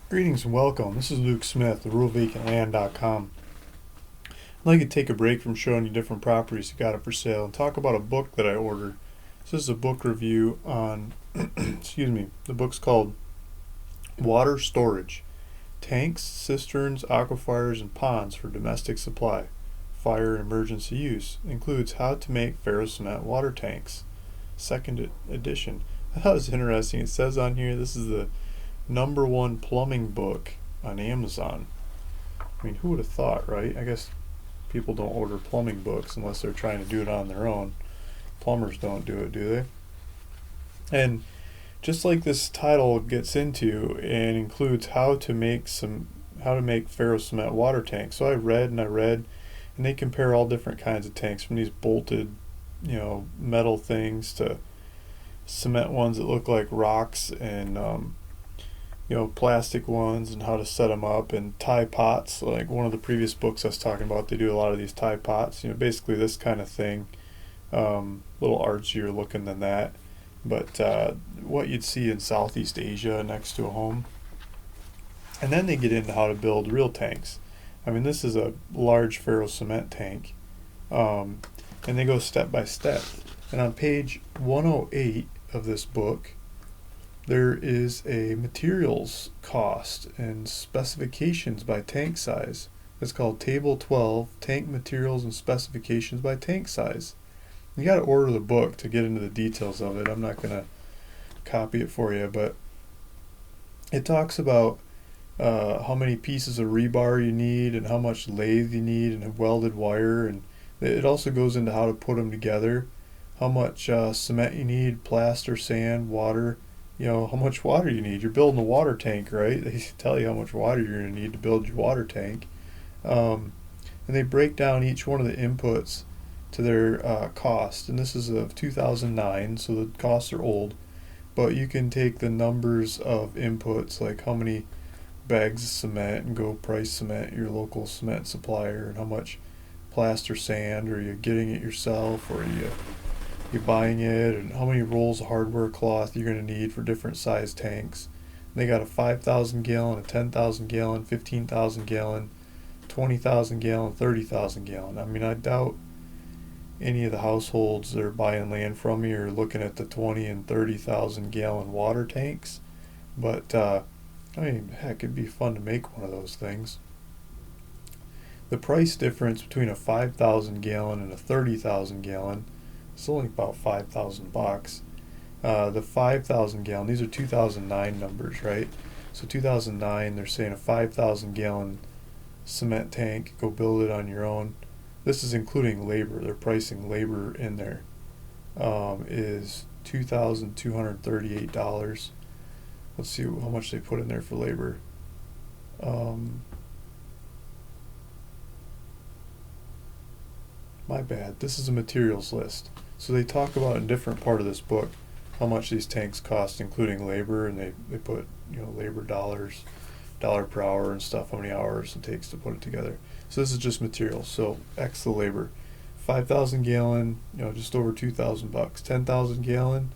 Greetings and welcome. This is Luke Smith, the RuralVacantLand.com. I'd like to take a break from showing you different properties you got up for sale and talk about a book that I ordered. This is a book review on, the book's called Water Storage: Tanks, Cisterns, Aquifers, and Ponds for Domestic Supply, Fire and Emergency Use. Includes how to make ferro-cement water tanks. Second edition. I thought it was interesting. It says on here this is the #1 plumbing book on Amazon. I mean, who would have thought, right? I guess people don't order plumbing books unless they're trying to do it on their own. Plumbers don't do it, do they? And just like this title gets into and includes how to make ferro-cement water tanks. So I read, and they compare all different kinds of tanks, from these bolted, metal things to cement ones that look like rocks, and plastic ones, and how to set them up, and tie pots. Like one of the previous books I was talking about, they do a lot of these tie pots. Basically this kind of thing. Little artsier looking than that, but what you'd see in Southeast Asia next to a home. And then they get into how to build real tanks. I mean, this is a large ferro-cement tank, and they go step by step. And on page 108 of this book, there is a materials cost and specifications by tank size. It's called Table 12, Tank Materials and Specifications by Tank Size. You got to order the book to get into the details of it. I'm not going to copy it for you, but it talks about how many pieces of rebar you need and how much lathe you need and welded wire, and it also goes into how to put them together, how much cement you need, plaster, sand, water, how much water you need. You're building a water tank, right? They tell you how much water you're going to need to build your water tank. And they break down each one of the inputs to their cost. And this is of 2009, so the costs are old. But you can take the numbers of inputs, like how many bags of cement, and go price cement your local cement supplier, and how much plaster sand, or you're getting it yourself, or you're buying it, and how many rolls of hardware cloth you're going to need for different size tanks. And they got a 5,000 gallon, a 10,000 gallon, 15,000 gallon, 20,000 gallon, 30,000 gallon. I mean, I doubt any of the households that are buying land from me are looking at the 20 and 30,000 gallon water tanks. But heck, it'd be fun to make one of those things. The price difference between a 5,000 gallon and a 30,000 gallon, it's only about $5,000. The 5,000 gallon, these are 2009 numbers, right? So 2009, they're saying a 5,000 gallon cement tank, go build it on your own. This is including labor. They're pricing labor in there. Is $2,238. Let's see how much they put in there for labor. My bad. This is a materials list. So they talk about in a different part of this book how much these tanks cost, including labor, and they put labor dollars, dollar per hour and stuff, how many hours it takes to put it together. So this is just materials. So X the labor. 5,000 gallon, just over $2,000. 10,000 gallon,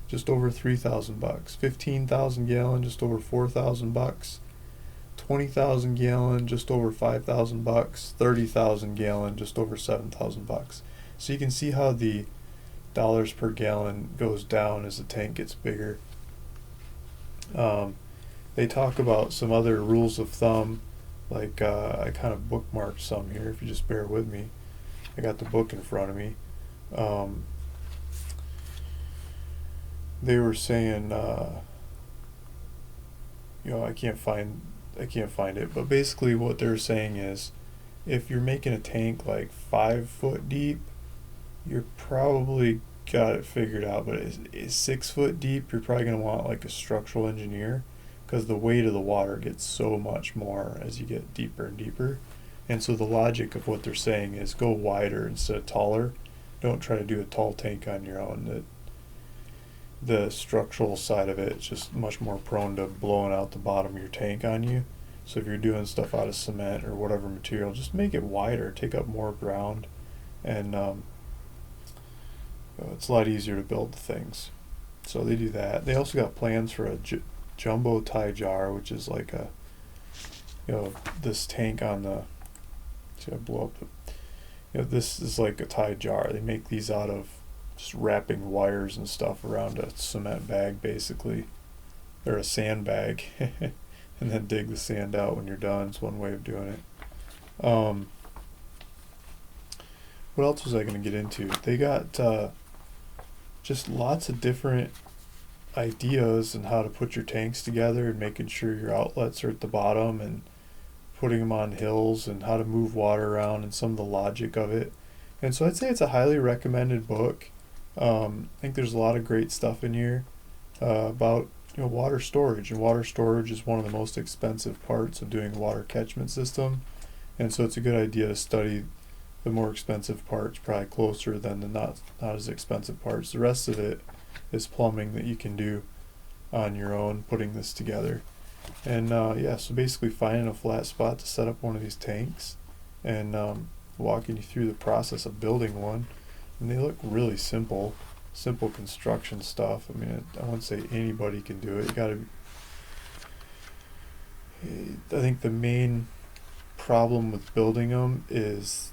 just over $3,000. 15,000 gallon, just over $4,000. 20,000 gallon, just over $5,000. 30,000 gallon, just over $7,000. So you can see how the dollars per gallon goes down as the tank gets bigger. They talk about some other rules of thumb, like I kind of bookmarked some here, if you just bear with me. I got the book in front of me. They were saying, I can't find it, but basically what they're saying is, if you're making a tank like 5 foot deep, you're probably got it figured out. But is 6 foot deep, you're probably going to want like a structural engineer, because the weight of the water gets so much more as you get deeper and deeper. And so the logic of what they're saying is, go wider instead of taller. Don't try to do a tall tank on your own. The structural side of it is just much more prone to blowing out the bottom of your tank on you. So if you're doing stuff out of cement or whatever material, just make it wider, take up more ground, and it's a lot easier to build the things. So they do that. They also got plans for jumbo tie jar, which is like a, this tank on the, see, I blow up the, this is like a tie jar. They make these out of just wrapping wires and stuff around a cement bag, basically, or a sand bag, and then dig the sand out when you're done. It's one way of doing it. What else was I going to get into? They got just lots of different ideas on how to put your tanks together and making sure your outlets are at the bottom and putting them on hills and how to move water around and some of the logic of it. And so I'd say it's a highly recommended book. I think there's a lot of great stuff in here about water storage, and water storage is one of the most expensive parts of doing a water catchment system, and so it's a good idea to study the more expensive parts probably closer than the not as expensive parts. The rest of it is plumbing that you can do on your own, putting this together. And so basically finding a flat spot to set up one of these tanks and walking you through the process of building one. And they look really simple construction stuff. I mean, I wouldn't say anybody can do it. I think the main problem with building them is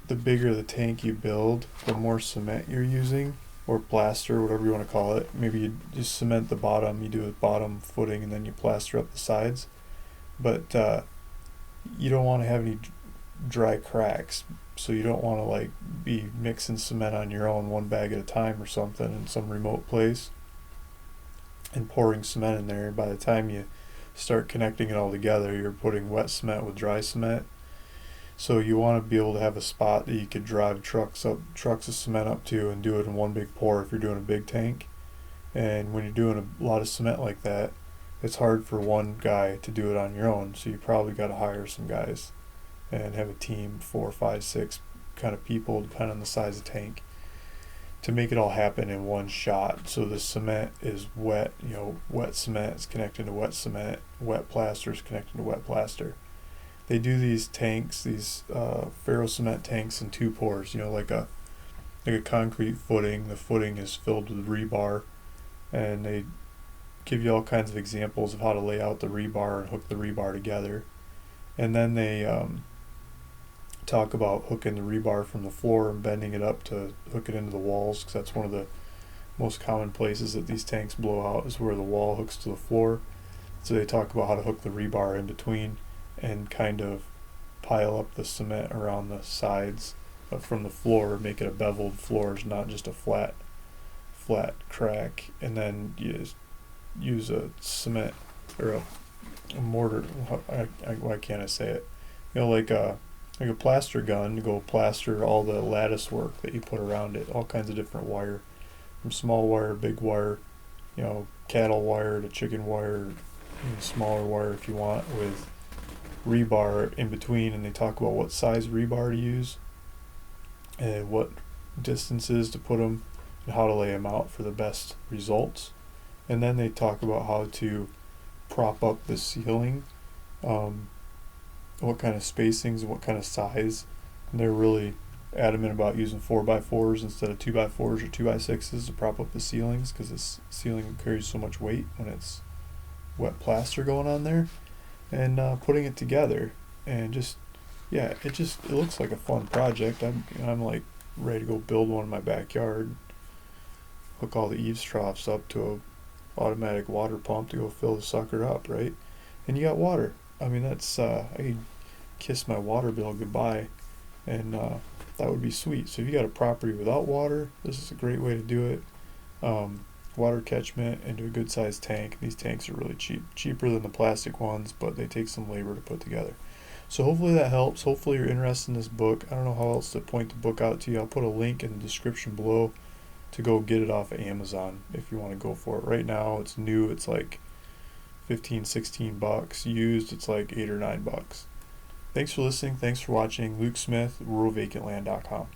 the bigger the tank you build, the more cement you're using, or plaster, whatever you want to call it. Maybe you just cement the bottom, you do a bottom footing, and then you plaster up the sides. But you don't want to have any dry cracks, so you don't want to be mixing cement on your own, one bag at a time or something, in some remote place, and pouring cement in there. By the time you start connecting it all together, you're putting wet cement with dry cement. So you want to be able to have a spot that you could drive trucks of cement up to and do it in one big pour if you're doing a big tank. And when you're doing a lot of cement like that, it's hard for one guy to do it on your own, so you probably got to hire some guys and have a team, 4, 5, 6 kind of people, depending on the size of the tank, to make it all happen in one shot. So the cement is wet, wet cement is connected to wet cement, wet plaster is connected to wet plaster. They do these tanks, these Ferro-Cement tanks in 2 pours, like a concrete footing. The footing is filled with rebar, and they give you all kinds of examples of how to lay out the rebar and hook the rebar together. And then they talk about hooking the rebar from the floor and bending it up to hook it into the walls, because that's one of the most common places that these tanks blow out, is where the wall hooks to the floor. So they talk about how to hook the rebar in between and kind of pile up the cement around the sides from the floor, make it a beveled floor, not just a flat crack. And then you just use a cement or a mortar. Why can't I say it? Like a plaster gun to go plaster all the lattice work that you put around it. All kinds of different wire, from small wire, big wire, cattle wire to chicken wire, smaller wire if you want, with rebar in between. And they talk about what size rebar to use and what distances to put them and how to lay them out for the best results. And then they talk about how to prop up the ceiling, what kind of spacings and what kind of size. And they're really adamant about using 4x4s instead of 2x4s or 2x6s to prop up the ceilings, because the ceiling carries so much weight when it's wet plaster going on there. And putting it together, and it looks like a fun project. I'm like ready to go build one in my backyard, hook all the eaves troughs up to a automatic water pump to go fill the sucker up, right? And you got water. I mean, that's I could kiss my water bill goodbye, and that would be sweet. So if you got a property without water, this is a great way to do it. Water catchment into a good sized tank. These tanks are really cheaper than the plastic ones, but they take some labor to put together. So hopefully that helps. Hopefully you're interested in this book. I don't know how else to point the book out to you. I'll put a link in the description below to go get it off of Amazon if you want to go for it. Right now it's new, it's like $15-16. Used, it's like $8 or $9. Thanks for listening. Thanks for watching. Luke Smith, ruralvacantland.com.